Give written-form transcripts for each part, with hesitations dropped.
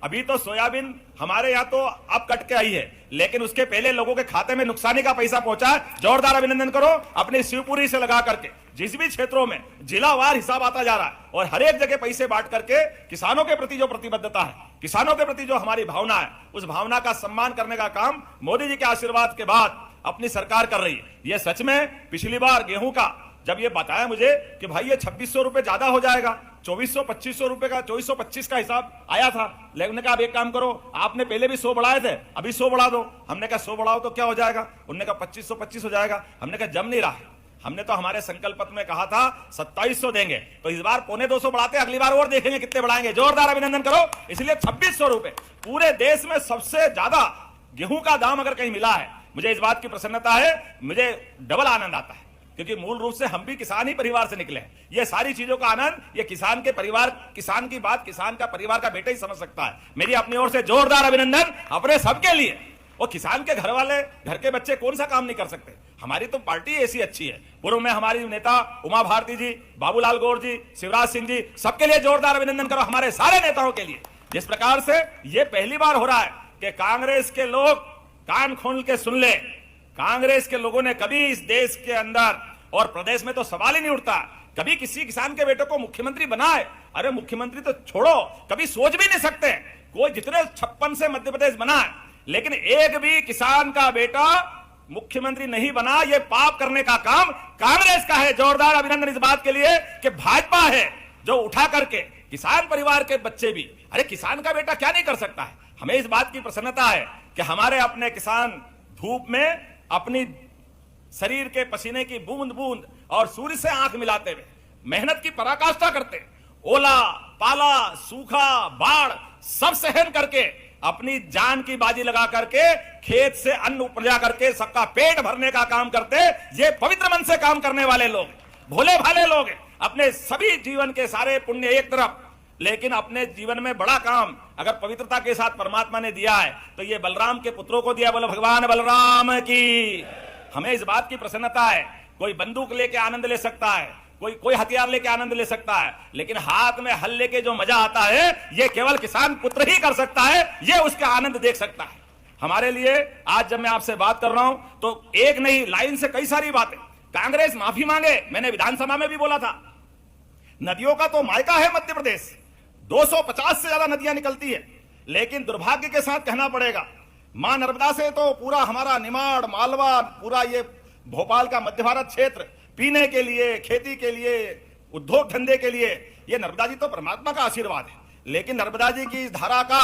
अभी तो सोयाबीन हमारे यहाँ तो अब कट के आई है, लेकिन उसके पहले लोगों के खाते में नुकसानी का पैसा पहुंचा। जोरदार अभिनंदन करो अपनी शिवपुरी से लगा करके। जिस भी क्षेत्रों में जिलावार हिसाब आता जा रहा है और हर एक जगह पैसे बांट करके किसानों के प्रति जो प्रतिबद्धता है, किसानों के प्रति जो हमारी भावना है, उस भावना का सम्मान करने का काम मोदी जी के आशीर्वाद के बाद अपनी सरकार कर रही है। ये सच में पिछली बार गेहूं का जब ये बताया मुझे कि भाई ये 2600 रुपए ज्यादा हो जाएगा, 2400-2500 रुपए का 2425 का हिसाब आया था, लेकिन कहा आप एक काम करो, आपने पहले भी 100 बढ़ाए थे, अभी 100 बढ़ा दो। हमने कहा 100 बढ़ाओ तो क्या हो जाएगा? उन्होंने कहा 2525 हो जाएगा। हमने कहा जम नहीं रहा है। हमने तो हमारे संकल्प पत्र में कहा था 2700 देंगे, तो इस बार 250 बढ़ाते, अगली बार और देखेंगे कितने बढ़ाएंगे। जोरदार अभिनंदन करो। इसलिए 2600 रुपए पूरे देश में सबसे ज्यादा गेहूं का दाम अगर कहीं मिला है, मुझे इस बात की प्रसन्नता है, मुझे डबल आनंद आता है, क्योंकि मूल रूप से हम भी किसान ही परिवार से निकले हैं। ये सारी चीजों का आनंद ये किसान के परिवार, किसान की बात किसान का परिवार का बेटा ही समझ सकता है। मेरी अपनी ओर से जोरदार अभिनंदन अपने सबके लिए। और किसान के घर वाले, घर के बच्चे कौन सा काम नहीं कर सकते? हमारी तो पार्टी ऐसी अच्छी है। पूर्व में हमारी नेता उमा भारती जी, बाबूलाल गौर जी, शिवराज सिंह जी, सबके लिए जोरदार अभिनंदन करो, हमारे सारे नेताओं के लिए। जिस प्रकार से ये पहली बार हो रहा है कि कांग्रेस के लोग कान खोल के सुन ले। कांग्रेस के लोगों ने कभी इस देश के अंदर और प्रदेश में तो सवाल ही नहीं उठता, कभी किसी किसान के बेटे को मुख्यमंत्री बनाए। अरे मुख्यमंत्री तो छोड़ो, कभी सोच भी नहीं सकते। कोई जितने 56 से मध्य प्रदेश बना है, लेकिन एक भी किसान का बेटा मुख्यमंत्री नहीं बना। ये पाप करने का काम कांग्रेस का है। जोरदार अभिनंदन इस बात के लिए कि भाजपा है जो उठा करके किसान परिवार के बच्चे भी, अरे किसान का बेटा क्या नहीं कर सकता है। हमें इस बात की प्रसन्नता है कि हमारे अपने किसान धूप में अपनी शरीर के पसीने की बूंद बूंद और सूर्य से आंख मिलाते हुए मेहनत की पराकाष्ठा करते, ओला पाला सूखा बाढ़ सब सहन करके अपनी जान की बाजी लगा करके खेत से अन्न उपजा करके सबका पेट भरने का काम करते। ये पवित्र मन से काम करने वाले लोग, भोले भाले लोग, अपने सभी जीवन के सारे पुण्य एक तरफ, लेकिन अपने जीवन में बड़ा काम अगर पवित्रता के साथ परमात्मा ने दिया है तो ये बलराम के पुत्रों को दिया। बोलो भगवान बलराम की। हमें इस बात की प्रसन्नता है, कोई बंदूक लेके आनंद ले सकता है, कोई हथियार लेके आनंद ले सकता है, लेकिन हाथ में हल लेके जो मजा आता है ये केवल किसान पुत्र ही कर सकता है। ये उसका आनंद देख सकता है। हमारे लिए आज जब मैं आपसे बात कर रहा हूं तो एक नहीं, लाइन से कई सारी बातें। कांग्रेस माफी मांगे, मैंने विधानसभा में भी बोला था। नदियों का तो मायका है मध्य प्रदेश, 250 से ज्यादा नदियां निकलती है, लेकिन दुर्भाग्य के साथ कहना पड़ेगा मां नर्मदा से तो पूरा हमारा निमाड़ मालवा, पूरा ये भोपाल का मध्य भारत क्षेत्र पीने के लिए, खेती के लिए, उद्योग धंधे के लिए, ये नर्मदा जी तो परमात्मा का आशीर्वाद है। लेकिन नर्मदा जी की इस धारा का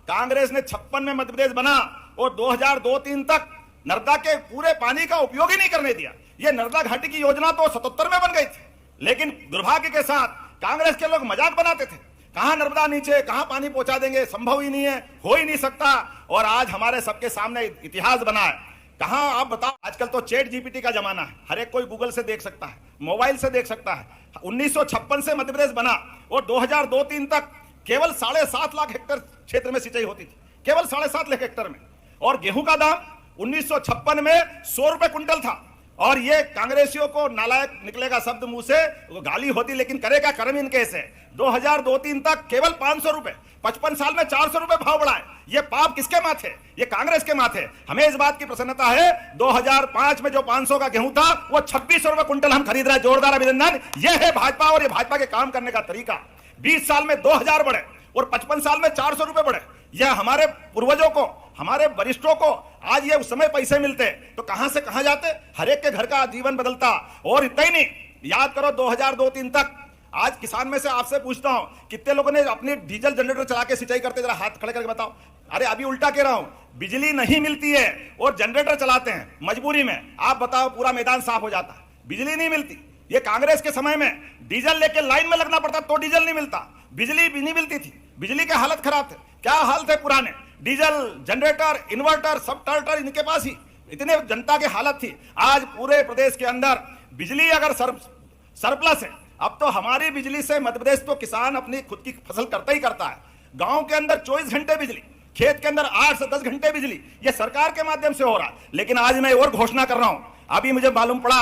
कांग्रेस ने 56 में मध्य प्रदेश बना और 2002-03 तक नर्मदा के पूरे पानी का उपयोग ही नहीं करने दिया। ये नर्मदा घाटी की योजना तो 77 में बन गई थी, लेकिन दुर्भाग्य के साथ कांग्रेस के लोग मजाक बनाते थे, कहां नर्मदा नीचे, कहां पानी पहुंचा देंगे, संभव ही नहीं है, हो ही नहीं सकता। और आज हमारे सबके सामने इतिहास बना है। कहां आप बताओ, आजकल तो चैट जीपीटी का जमाना है, हर एक कोई गूगल से देख सकता है, मोबाइल से देख सकता है। 1956 से मध्य प्रदेश बना और 2002-03 तक केवल 7.5 लाख हेक्टेयर क्षेत्र में सिंचाई होती थी, केवल 7.5 लाख हेक्टेयर में। और गेहूं का दाम 1956 में 100 रुपए क्विंटल था। और ये कांग्रेसियों को नालायक निकलेगा शब्द मुंह से, वो गाली होती, लेकिन करेगा कर्म इनके से। 2002-03 तक केवल 500 रुपए, 55 साल में 400 रुपए भाव बढ़ाए। ये पाप किसके माथे? ये कांग्रेस के माथे। हमें इस बात की प्रसन्नता है 2005 में जो 500 का गेहूं था वो 2600 रुपए क्विंटल हम खरीद रहे हैं। जोरदार अभिनंदन। ये है भाजपा और ये भाजपा के काम करने का तरीका। 20 साल में 2000 बढ़े और 55 साल में 400 रुपए बढ़े। यह हमारे पूर्वजों को, हमारे वरिष्ठों को आज ये उस समय पैसे मिलते तो कहां से कहां जाते, हर एक के घर का जीवन बदलता। और इतना ही नहीं, याद करो 2002-03 तक, आज किसान में से आपसे पूछता हूं कितने लोगों ने अपनी डीजल जनरेटर चला के सिंचाई करते, जरा हाथ खड़े करके बताओ। अरे अभी उल्टा कह रहा हूं, बिजली नहीं मिलती है और जनरेटर चलाते हैं मजबूरी में, आप बताओ पूरा मैदान साफ हो जाता, बिजली नहीं मिलती। ये कांग्रेस के समय में डीजल लेके लाइन में लगना पड़ता तो डीजल नहीं मिलता, बिजली भी नहीं मिलती थी, बिजली के हालत खराब थे। क्या हाल थे पुराने, डीजल जनरेटर इन्वर्टर सब टर्टर इनके पास ही, इतने जनता की हालत थी। आज पूरे प्रदेश के अंदर बिजली अगर सरप्लस है। अब तो हमारी बिजली से मध्य प्रदेश तो किसान अपनी खुद की फसल करता ही करता है। गांव के अंदर 24 घंटे बिजली, खेत के अंदर 8 से 10 घंटे बिजली, ये सरकार के माध्यम से हो रहा है। लेकिन आज मैं और घोषणा कर रहा हूं, अभी मुझे मालूम पड़ा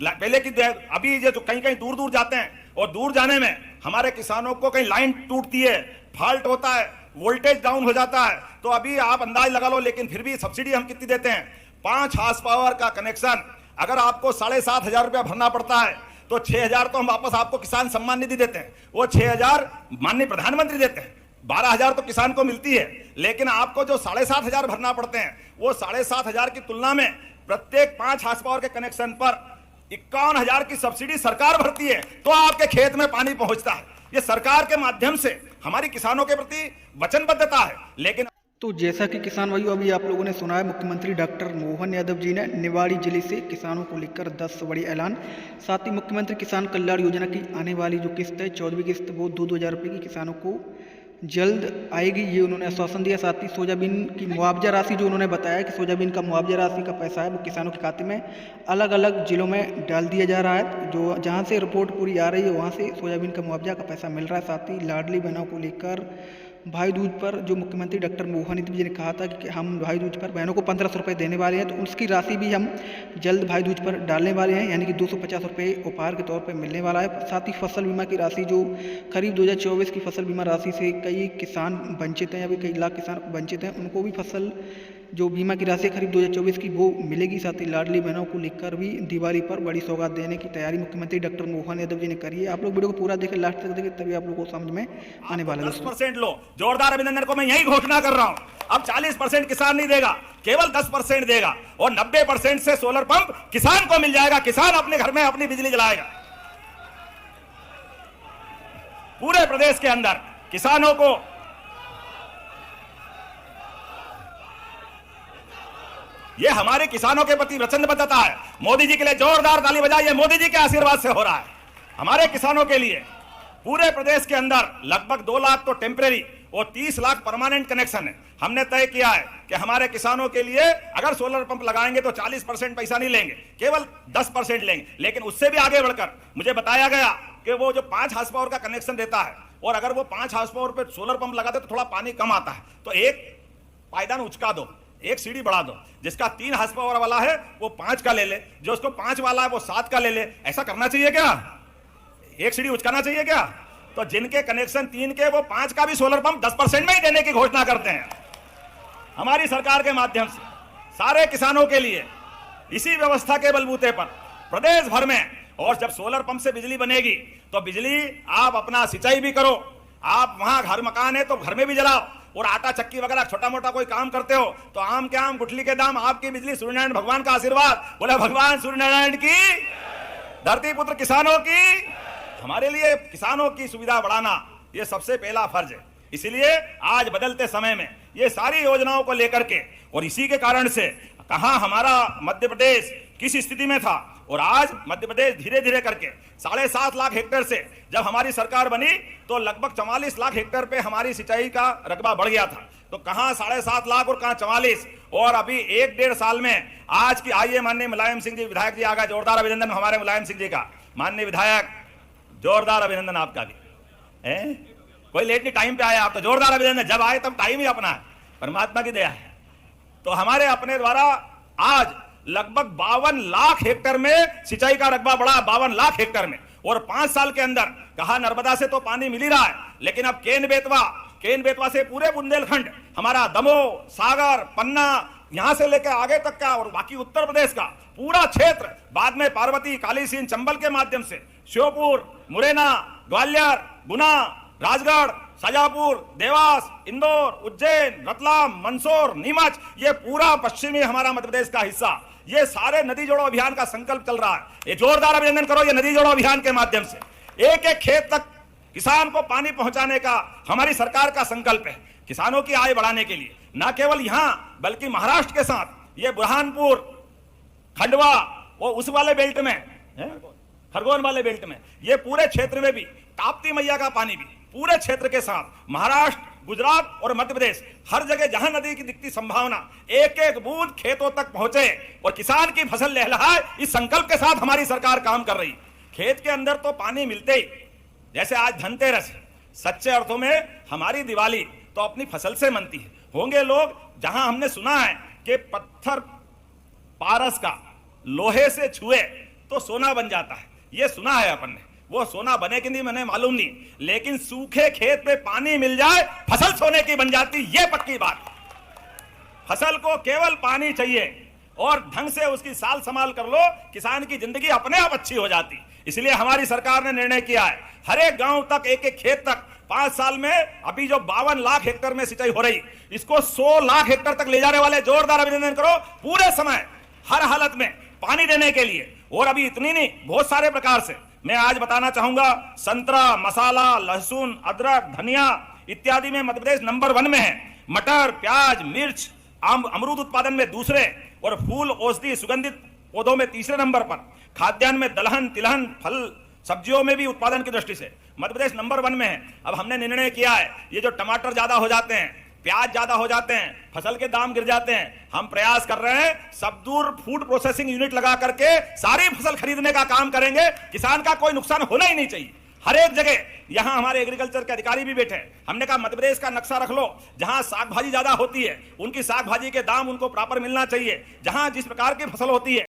पहले की, अभी ये जो कहीं कहीं दूर दूर जाते हैं और दूर जाने में हमारे किसानों को कहीं लाइन टूटती है, फॉल्ट होता है, वोल्टेज डाउन हो जाता है। तो अभी आप अंदाज लगा लो, लेकिन फिर भी सब्सिडी हम कितनी देते हैं? 5 हार्स पावर का कनेक्शन अगर आपको 7,500 रुपया भरना पड़ता है तो 6,000 तो हम वापस आपको किसान सम्मान निधि देते हैं, वो 6,000 माननीय प्रधानमंत्री देते हैं, 12,000 तो किसान को मिलती है। लेकिन आपको जो 7,500 भरना पड़ते हैं, वो 7,500 की तुलना में प्रत्येक 5 हार्स पावर के कनेक्शन पर 51,000 की सब्सिडी सरकार भरती है, तो आपके खेत में पानी पहुंचता है। ये सरकार के माध्यम से हमारी किसानों के प्रति वचनबद्धता है। लेकिन तो जैसा कि किसान भाइयों अभी आप लोगों ने सुना है, मुख्यमंत्री डॉक्टर मोहन यादव जी ने निवाड़ी जिले से किसानों को लेकर 10 बड़ी ऐलान। साथ ही मुख्यमंत्री किसान कल्याण योजना की आने वाली जो किस्त है 14वीं किस्त, वो 2-2 हज़ार रुपये की किसानों को जल्द आएगी, ये उन्होंने आश्वासन दिया। साथ ही सोयाबीन की मुआवजा राशि जो उन्होंने बताया कि सोयाबीन का मुआवजा राशि का पैसा है वो किसानों के खाते में अलग अलग जिलों में डाल दिया जा रहा है। जो जहां से रिपोर्ट पूरी आ रही है वहां से सोयाबीन का मुआवजा का पैसा मिल रहा है। साथ ही लाडली बहनों को लेकर भाई दूज पर जो मुख्यमंत्री डॉक्टर मोहन यादव जी ने कहा था कि हम भाई दूज पर बहनों को 1,500 रुपये देने वाले हैं, तो उसकी राशि भी हम जल्द भाई दूज पर डालने वाले हैं, यानी कि 250 रुपये उपहार के तौर पर मिलने वाला है। साथ ही फसल बीमा की राशि जो खरीफ 2024 की फसल बीमा राशि से कई किसान वंचित हैं, अभी कई लाख किसान वंचित हैं, उनको भी फसल जो बीमा की राशि खरीफ 2024 की वो मिलेगी। साथ ही लाडली बहनों को लेकर भी दिवाली पर बड़ी सौगात देने की तैयारी मुख्यमंत्री डॉक्टर मोहन यादव जी ने करी है। आप लोग वीडियो को पूरा देखें, लास्ट तक देखें, तभी आप लोगों को समझ में आने वाला है। 10% लो, जोरदार अभिनंदन को मैं यही घोषणा कर रहा हूं। अब 40% किसान नहीं देगा, केवल 10% देगा, और 90% से सोलर पंप किसान को मिल जाएगा। किसान अपने घर में अपनी बिजली जलाएगा। पूरे प्रदेश के अंदर किसानों को ये हमारे किसानों के प्रति वचनबद्धता है। मोदी जी के लिए जोरदार ताली बजाइए, मोदी जी के आशीर्वाद से हो रहा है हमारे किसानों के लिए। पूरे प्रदेश के अंदर लगभग 2 लाख तो टेम्परेरी और 30 लाख परमानेंट कनेक्शन है। हमने तय किया है कि हमारे किसानों के लिए अगर सोलर पंप लगाएंगे तो 40% पैसा नहीं लेंगे, केवल 10% लेंगे। लेकिन उससे भी आगे बढ़कर मुझे बताया गया कि वो जो 5 हार्स पावर का कनेक्शन देता है, और अगर वो 5 हार्स पावर पे सोलर पंप लगाते तो थोड़ा पानी कम आता है, तो एक पायदान उचका दो, एक सीढ़ी बढ़ा दो। जिसका 3 हार्स पावर वाला है वो 5 का ले ले, जो उसको 5 वाला है वो 7 का ले ले। ऐसा करना चाहिए क्या? एक सीढ़ी उचकाना चाहिए क्या? तो जिनके कनेक्शन 3 के, वो 5 का भी सोलर पंप 10% में ही देने की घोषणा करते हैं हमारी सरकार के माध्यम से सारे किसानों के लिए। इसी व्यवस्था के बलबूते पर प्रदेश भर में, और जब सोलर पंप से बिजली बनेगी तो बिजली आप अपना सिंचाई भी करो, आप वहां घर मकान है तो घर में भी जलाओ, और आटा चक्की वगैरह छोटा मोटा कोई काम करते हो तो आम के आम गुठली के दाम, आपकी बिजली, सूर्यनारायण भगवान का आशीर्वाद। बोले भगवान सूर्यनारायण की, धरती पुत्र किसानों की। हमारे लिए किसानों की सुविधा बढ़ाना ये सबसे पहला फर्ज है। इसलिए आज बदलते समय में ये सारी योजनाओं को लेकर के, और इसी के कारण से कहां हमारा मध्य प्रदेश किस स्थिति में था, और आज मध्य प्रदेश धीरे धीरे करके 7.5 लाख हेक्टेयर से जब हमारी सरकार बनी तो लगभग 44 लाख हेक्टेयर पे हमारी सिंचाई का रकबा बढ़ गया था। तो कहां 7.5 लाख और कहां 44, और अभी 1-1.5 साल में आज की आइए माननीय मुलायम सिंह जी विधायक जी आ गए, जोरदार अभिनंदन हमारे मुलायम सिंह जी का। माननीय विधायक, जोरदार अभिनंदन आपका भी है। कोई लेट नहीं, टाइम पे आया आप तो, जोरदार अभिनंदन। जब आए तब टाइम ही अपना है, परमात्मा की दया है। तो हमारे अपने द्वारा आज लगभग 52 लाख हेक्टेयर में सिंचाई का रकबा बढ़ा, 52 लाख हेक्टेयर में। और 5 साल के अंदर कहा नर्मदा से तो पानी मिल ही रहा है, लेकिन अब केन बेतवा से पूरे बुंदेलखंड, हमारा दमोह, सागर, पन्ना, यहां से लेकर आगे तक का, और बाकी उत्तर प्रदेश का पूरा क्षेत्र, बाद में पार्वती, काली सिंध, चंबल के माध्यम से श्योपुर, मुरैना, ग्वालियर, गुना, राजगढ़, शाजापुर, देवास, इंदौर, उज्जैन, रतलाम, मंदसौर, नीमच, ये पूरा पश्चिमी हमारा मध्य प्रदेश का हिस्सा, ये सारे नदी जोड़ो अभियान का संकल्प चल रहा है। ये जोरदार अभिनंदन करो, ये नदी जोड़ो अभियान के माध्यम से एक एक खेत तक किसान को पानी पहुंचाने का हमारी सरकार का संकल्प है। किसानों की आय बढ़ाने के लिए न केवल यहां बल्कि महाराष्ट्र के साथ ये बुरहानपुर, खंडवा और उस वाले बेल्ट में, खरगोन वाले बेल्ट में, ये पूरे क्षेत्र में भी ताप्ती मैया का पानी भी पूरे क्षेत्र के साथ महाराष्ट्र, गुजरात और मध्य प्रदेश, हर जगह जहां नदी की दिखती संभावना, एक एक बूंद खेतों तक पहुंचे और किसान की फसल लहलहाए, इस संकल्प के साथ हमारी सरकार काम कर रही। खेत के अंदर तो पानी मिलते ही, जैसे आज धनतेरस, सच्चे अर्थों में हमारी दिवाली तो अपनी फसल से मनती है। होंगे लोग जहां हमने सुना है कि पत्थर पारस का लोहे से छुए तो सोना बन जाता है, ये सुना है अपन ने। वो सोना बने कि नहीं मैंने मालूम नहीं, लेकिन सूखे खेत पे पानी मिल जाए फसल सोने की बन जाती, ये पक्की बात। फसल को केवल पानी चाहिए और ढंग से उसकी साल संभाल कर लो, किसान की जिंदगी अपने आप अच्छी हो जाती। इसलिए हमारी सरकार ने निर्णय किया है हर एक गांव तक, एक एक खेत तक 5 साल में, अभी जो 52 लाख हेक्टेयर में सिंचाई हो रही, इसको 100 लाख हेक्टेयर तक ले जाने वाले जोरदार अभिनंदन करो। पूरे समय हर हालत में पानी देने के लिए, और अभी इतनी नहीं, बहुत सारे प्रकार से मैं आज बताना चाहूंगा। संतरा, मसाला, लहसुन, अदरक, धनिया इत्यादि में मध्य प्रदेश नंबर 1 में है। मटर, प्याज, मिर्च, अमरूद उत्पादन में दूसरे, और फूल, औषधि, सुगंधित पौधों में तीसरे नंबर पर। खाद्यान्न में दलहन, तिलहन, फल सब्जियों में भी उत्पादन की दृष्टि से मध्य प्रदेश नंबर 1 में है। अब हमने निर्णय किया है, ये जो टमाटर ज्यादा हो जाते हैं, प्याज ज्यादा हो जाते हैं, फसल के दाम गिर जाते हैं, हम प्रयास कर रहे हैं सबदूर फूड प्रोसेसिंग यूनिट लगा करके सारी फसल खरीदने का काम करेंगे। किसान का कोई नुकसान होना ही नहीं चाहिए। हर एक जगह यहां हमारे एग्रीकल्चर के अधिकारी भी बैठे हैं। हमने कहा मध्य प्रदेश का नक्शा रख लो, जहां साग भाजी ज्यादा होती है उनकी साग भाजी के दाम उनको प्रॉपर मिलना चाहिए, जहां जिस प्रकार की फसल होती है